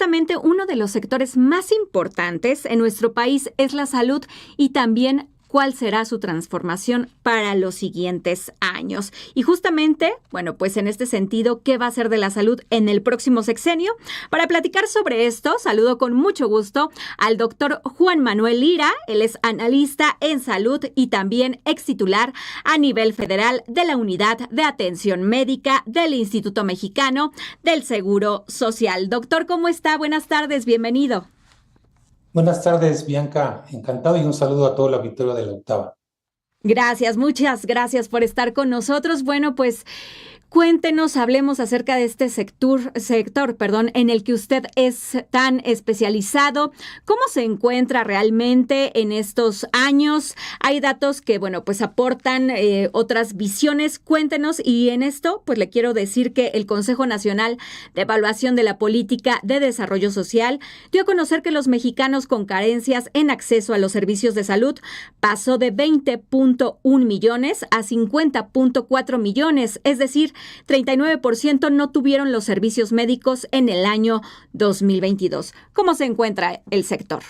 justamente uno de los sectores más importantes en nuestro país es la salud y también cuál será su transformación para los siguientes años. Y justamente, bueno, pues en este sentido, ¿qué va a ser de la salud en el próximo sexenio? Para platicar sobre esto, saludo con mucho gusto al doctor Juan Manuel Lira. Él es analista en salud y también ex titular a nivel federal de la Unidad de Atención Médica del Instituto Mexicano del Seguro Social. Doctor, ¿cómo está? Buenas tardes, bienvenido. Buenas tardes, Bianca. Encantado y un saludo a todo el auditorio de La Octava. Gracias, muchas gracias por estar con nosotros. Bueno, pues cuéntenos, hablemos acerca de este sector, en el que usted es tan especializado. ¿Cómo se encuentra realmente en estos años? Hay datos que, bueno, pues aportan otras visiones. Cuéntenos, y en esto, pues le quiero decir que el Consejo Nacional de Evaluación de la Política de Desarrollo Social dio a conocer que los mexicanos con carencias en acceso a los servicios de salud pasó de 20.1 millones a 50.4 millones, es decir, 39% no tuvieron los servicios médicos en el año 2022. ¿Cómo se encuentra el sector?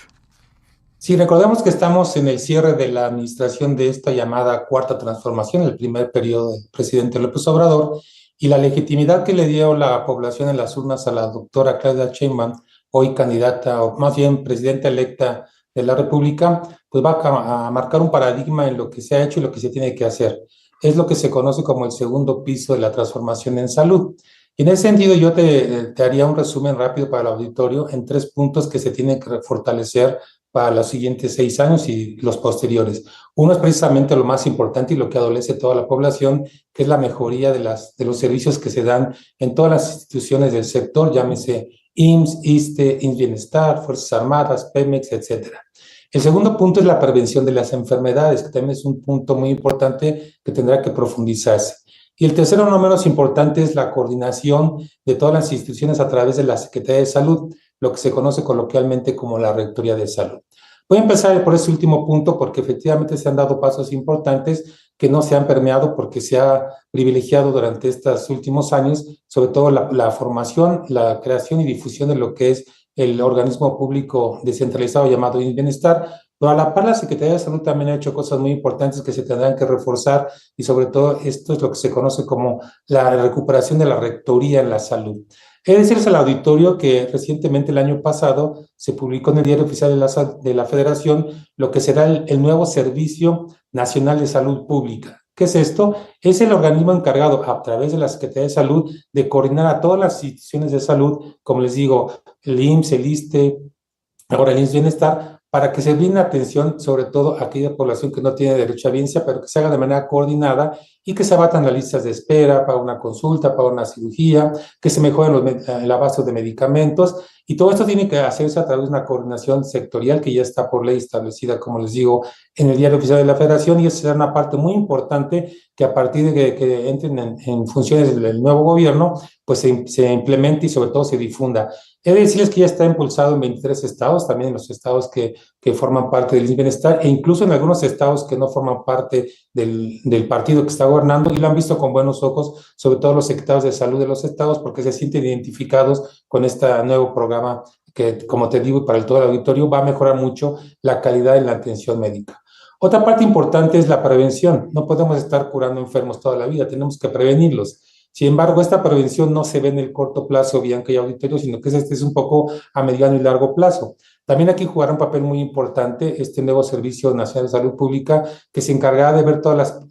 Sí, recordemos que estamos en el cierre de la administración de esta llamada cuarta transformación, el primer periodo del presidente López Obrador, y la legitimidad que le dio la población en las urnas a la doctora Claudia Sheinbaum, hoy candidata, o más bien presidenta electa de la República, pues va a marcar un paradigma en lo que se ha hecho y lo que se tiene que hacer. Es lo que se conoce como el segundo piso de la transformación en salud. Y en ese sentido, yo te haría un resumen rápido para el auditorio en 3 puntos que se tienen que fortalecer para los siguientes 6 años y los posteriores. Uno es precisamente lo más importante y lo que adolece toda la población, que es la mejoría de los servicios que se dan en todas las instituciones del sector, llámese IMSS, ISSSTE, IMSS Bienestar, Fuerzas Armadas, Pemex, etcétera. El segundo punto es la prevención de las enfermedades, que también es un punto muy importante que tendrá que profundizarse. Y el tercero, no menos importante, es la coordinación de todas las instituciones a través de la Secretaría de Salud, lo que se conoce coloquialmente como la Rectoría de Salud. Voy a empezar por ese último punto porque efectivamente se han dado pasos importantes que no se han permeado porque se ha privilegiado durante estos últimos años, sobre todo la formación, la creación y difusión de lo que es el organismo público descentralizado llamado Bienestar, pero a la par la Secretaría de Salud también ha hecho cosas muy importantes que se tendrán que reforzar y sobre todo esto es lo que se conoce como la recuperación de la rectoría en la salud. He de decirles al auditorio que recientemente el año pasado se publicó en el Diario Oficial de la Federación lo que será el nuevo Servicio Nacional de Salud Pública. ¿Qué es esto? Es el organismo encargado a través de la Secretaría de Salud de coordinar a todas las instituciones de salud, como les digo, el IMSS, el ISSSTE, ahora el IMSS Bienestar, para que se brinde atención sobre todo a aquella población que no tiene derecho a bienestar, pero que se haga de manera coordinada y que se abatan las listas de espera para una consulta, para una cirugía, que se mejoren el abasto de medicamentos, y todo esto tiene que hacerse a través de una coordinación sectorial que ya está por ley establecida, como les digo, en el Diario Oficial de la Federación, y esa será una parte muy importante que a partir de que entren en funciones del nuevo gobierno, pues se implemente y sobre todo se difunda. He de decirles que ya está impulsado en 23 estados, también en los estados que forman parte del Bienestar, e incluso en algunos estados que no forman parte del partido que está gobernando, y lo han visto con buenos ojos, sobre todo los secretarios de salud de los estados, porque se sienten identificados con este nuevo programa que, como te digo, para todo el auditorio va a mejorar mucho la calidad en la atención médica. Otra parte importante es la prevención. No podemos estar curando enfermos toda la vida, tenemos que prevenirlos. Sin embargo, esta prevención no se ve en el corto plazo, Bianca y auditorio, sino que es un poco a mediano y largo plazo. También aquí jugará un papel muy importante este nuevo Servicio Nacional de Salud Pública que se encargará de ver todas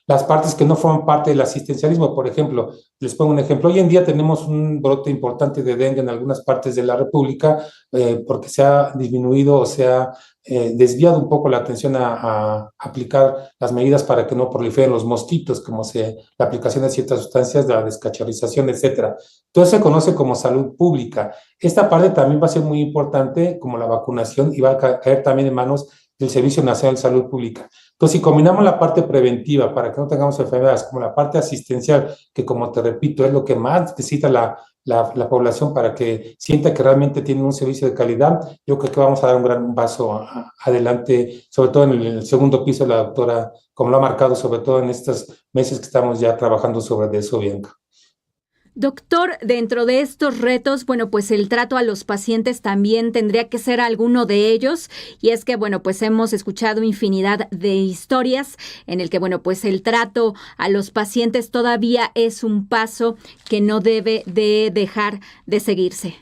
las partes que no forman parte del asistencialismo. Por ejemplo, les pongo un ejemplo. Hoy en día tenemos un brote importante de dengue en algunas partes de la República porque se ha disminuido o se ha desviado un poco la atención a aplicar las medidas para que no proliferen los mosquitos, como la aplicación de ciertas sustancias, la descacharización, etcétera. Todo eso se conoce como salud pública. Esta parte también va a ser muy importante, como la vacunación, y va a caer también en manos del Servicio Nacional de Salud Pública. Entonces, si combinamos la parte preventiva para que no tengamos enfermedades, como la parte asistencial, que como te repito, es lo que más necesita la población para que sienta que realmente tienen un servicio de calidad, yo creo que vamos a dar un gran paso adelante, sobre todo en el segundo piso, la doctora, como lo ha marcado, sobre todo en estos meses que estamos ya trabajando sobre eso, Bianca. Doctor, dentro de estos retos, bueno, pues el trato a los pacientes también tendría que ser alguno de ellos. Y es que, bueno, pues hemos escuchado infinidad de historias en el que, bueno, pues el trato a los pacientes todavía es un paso que no debe de dejar de seguirse.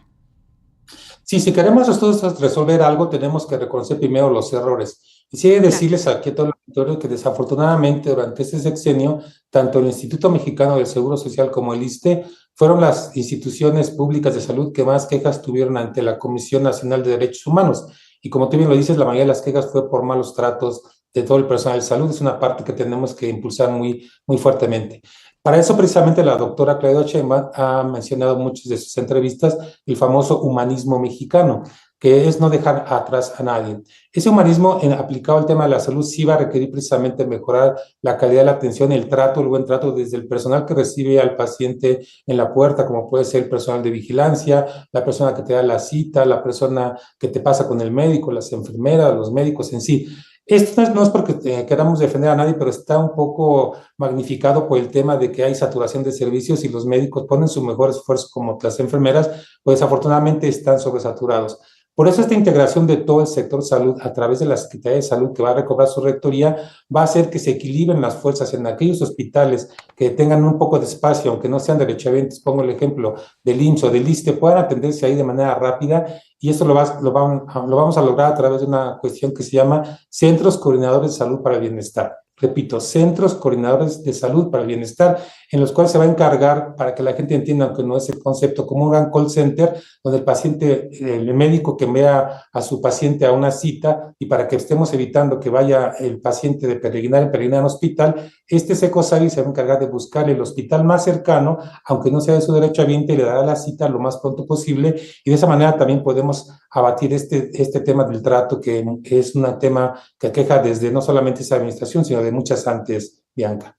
Sí, si queremos nosotros resolver algo, tenemos que reconocer primero los errores. Y sí, he de Claro. decirles aquí a todo el auditorio que desafortunadamente durante este sexenio, tanto el Instituto Mexicano del Seguro Social como el ISSSTE fueron las instituciones públicas de salud que más quejas tuvieron ante la Comisión Nacional de Derechos Humanos. Y como tú bien lo dices, la mayoría de las quejas fue por malos tratos de todo el personal de salud. Es una parte que tenemos que impulsar muy fuertemente. Para eso, precisamente, la doctora Claudia Sheinbaum ha mencionado en muchas de sus entrevistas el famoso humanismo mexicano, que es no dejar atrás a nadie. Ese humanismo aplicado al tema de la salud sí va a requerir precisamente mejorar la calidad de la atención, el trato, el buen trato desde el personal que recibe al paciente en la puerta, como puede ser el personal de vigilancia, la persona que te da la cita, la persona que te pasa con el médico, las enfermeras, los médicos en sí. Esto no es porque queramos defender a nadie, pero está un poco magnificado por el tema de que hay saturación de servicios y los médicos ponen su mejor esfuerzo como las enfermeras, pues desafortunadamente están sobresaturados. Por eso esta integración de todo el sector salud a través de la Secretaría de Salud que va a recobrar su rectoría va a hacer que se equilibren las fuerzas en aquellos hospitales que tengan un poco de espacio, aunque no sean derechohabientes, pongo el ejemplo del IMSS o del ISSSTE, puedan atenderse ahí de manera rápida y eso lo vamos a lograr a través de una cuestión que se llama Centros Coordinadores de Salud para el Bienestar. Repito, Centros Coordinadores de Salud para el Bienestar, en los cuales se va a encargar, para que la gente entienda, aunque no es el concepto, como un gran call center, donde el paciente, el médico que envía a su paciente a una cita, y para que estemos evitando que vaya el paciente de peregrinar en peregrinar al hospital, este Secosavi se va a encargar de buscar el hospital más cercano, aunque no sea de su derechohabiente, y le dará la cita lo más pronto posible, y de esa manera también podemos abatir este tema del trato, que es un tema que aqueja desde no solamente esa administración, sino de muchas antes, Bianca.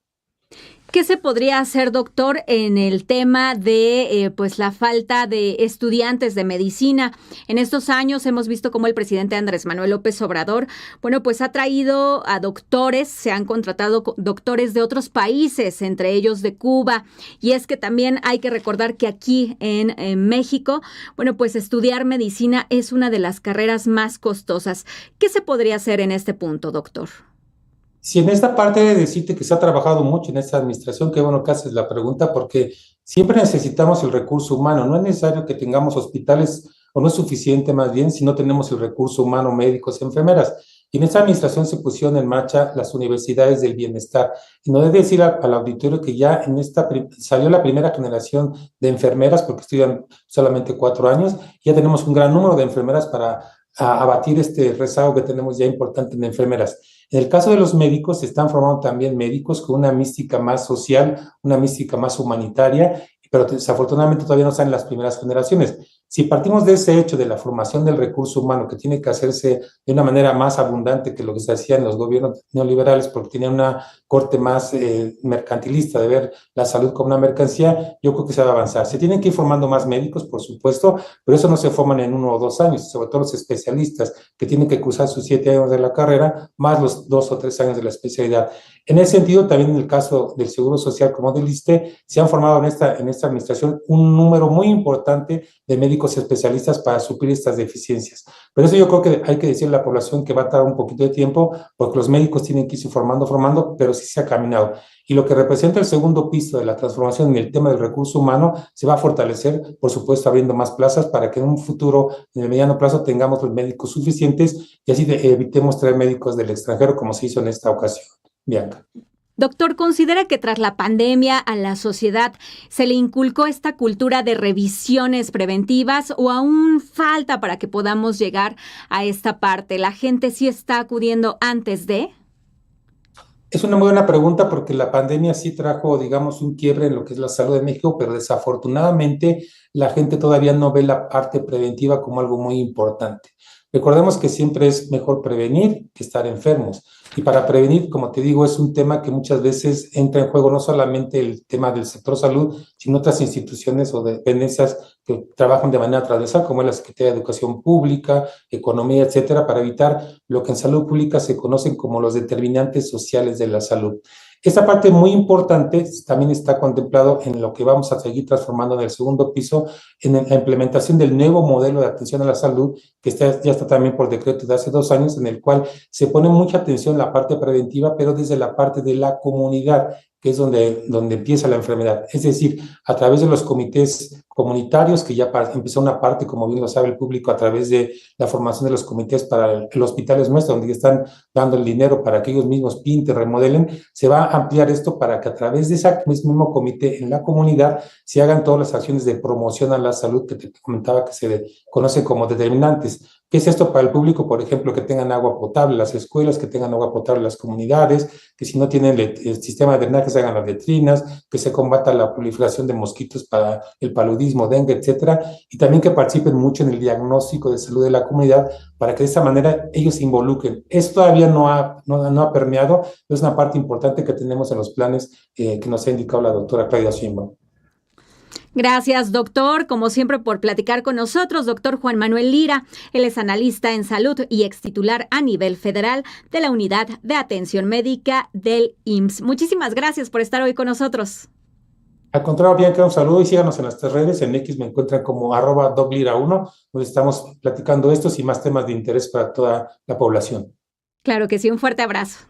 ¿Qué se podría hacer, doctor, en el tema de pues la falta de estudiantes de medicina? En estos años hemos visto cómo el presidente Andrés Manuel López Obrador, bueno, pues ha traído a doctores, se han contratado doctores de otros países, entre ellos de Cuba, y es que también hay que recordar que aquí en México, bueno, pues estudiar medicina es una de las carreras más costosas. ¿Qué se podría hacer en este punto, doctor? Si en esta parte de decirte que se ha trabajado mucho en esta administración, qué bueno que haces la pregunta, porque siempre necesitamos el recurso humano. No es necesario que tengamos hospitales, o no es suficiente más bien, si no tenemos el recurso humano, médicos, enfermeras. Y en esta administración se pusieron en marcha las universidades del bienestar. Y no debe decir al auditorio que ya en esta salió la primera generación de enfermeras, porque estudian solamente 4 años. Ya tenemos un gran número de enfermeras para abatir este rezago que tenemos ya importante en enfermeras. En el caso de los médicos, se están formando también médicos con una mística más social, una mística más humanitaria, pero desafortunadamente todavía no están en las primeras generaciones. Si partimos de ese hecho de la formación del recurso humano, que tiene que hacerse de una manera más abundante que lo que se hacía en los gobiernos neoliberales, porque tenían una corte más mercantilista de ver la salud como una mercancía, yo creo que se va a avanzar. Se tienen que ir formando más médicos, por supuesto, pero eso no se forman en 1 o 2 años, sobre todo los especialistas que tienen que cursar sus 7 años de la carrera, más los 2 o 3 años de la especialidad. En ese sentido, también en el caso del Seguro Social como del ISSSTE, se han formado en esta administración un número muy importante de médicos especialistas para suplir estas deficiencias. Pero eso yo creo que hay que decirle a la población que va a tardar un poquito de tiempo, porque los médicos tienen que irse formando, pero sí se ha caminado. Y lo que representa el segundo piso de la transformación en el tema del recurso humano se va a fortalecer, por supuesto, abriendo más plazas para que en un futuro, en el mediano plazo, tengamos los médicos suficientes y así evitemos traer médicos del extranjero como se hizo en esta ocasión. Bianca. Doctor, ¿considera que tras la pandemia a la sociedad se le inculcó esta cultura de revisiones preventivas o aún falta para que podamos llegar a esta parte? ¿La gente sí está acudiendo antes de? Es una muy buena pregunta porque la pandemia sí trajo, digamos, un quiebre en lo que es la salud de México, pero desafortunadamente la gente todavía no ve la parte preventiva como algo muy importante. Recordemos que siempre es mejor prevenir que estar enfermos. Y para prevenir, como te digo, es un tema que muchas veces entra en juego no solamente el tema del sector salud, sino otras instituciones o dependencias que trabajan de manera transversal, como es la Secretaría de Educación Pública, Economía, etcétera, para evitar lo que en salud pública se conocen como los determinantes sociales de la salud. Esta parte muy importante también está contemplado en lo que vamos a seguir transformando en el segundo piso, en la implementación del nuevo modelo de atención a la salud, que ya está también por decreto de hace 2 años, en el cual se pone mucha atención en la parte preventiva, pero desde la parte de la comunidad, que es donde empieza la enfermedad. Es decir, a través de los comités comunitarios, que ya empezó una parte, como bien lo sabe el público, a través de la formación de los comités para el Hospital Es Nuestro, donde están dando el dinero para que ellos mismos pinten, remodelen. Se va a ampliar esto para que a través de ese mismo comité en la comunidad se hagan todas las acciones de promoción a la salud que te comentaba que se conocen como determinantes. ¿Qué es esto para el público? Por ejemplo, que tengan agua potable las escuelas, que tengan agua potable las comunidades, que si no tienen el sistema de drenaje se hagan las letrinas, que se combata la proliferación de mosquitos para el paludismo, dengue, etcétera, y también que participen mucho en el diagnóstico de salud de la comunidad para que de esta manera ellos se involucren. Esto todavía no ha permeado, es una parte importante que tenemos en los planes que nos ha indicado la doctora Claudia Sheinbaum. Gracias, doctor, como siempre, por platicar con nosotros. Doctor Juan Manuel Lira, él es analista en salud y extitular a nivel federal de la Unidad de Atención Médica del IMSS. Muchísimas gracias por estar hoy con nosotros. Al contrario, bien, que un saludo y síganos en nuestras redes. En X me encuentran como @doclira1, donde estamos platicando estos y más temas de interés para toda la población. Claro que sí, un fuerte abrazo.